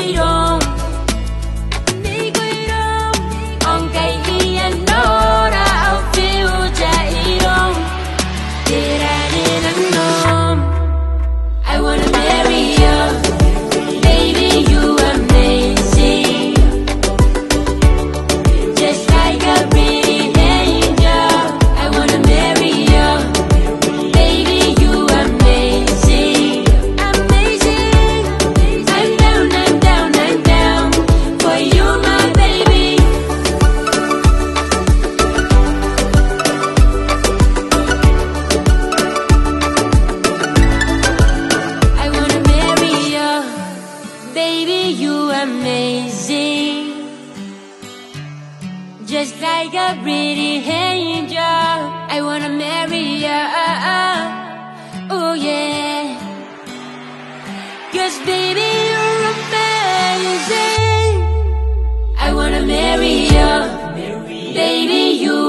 iroum. Ngkai iya Noora au fiuja iroum. Tera nanon. I wanna marry you, baby, you amazing. Just like a pretty angel. I wanna marry you, baby, you amazing. Amazing. I'm down, I'm down, I'm down for you, my baby. I wanna marry you, baby, you amazing. Just like a pretty angel. I wanna marry you, oh yeah. 'Cause baby, you're amazing. I wanna marry you, baby, you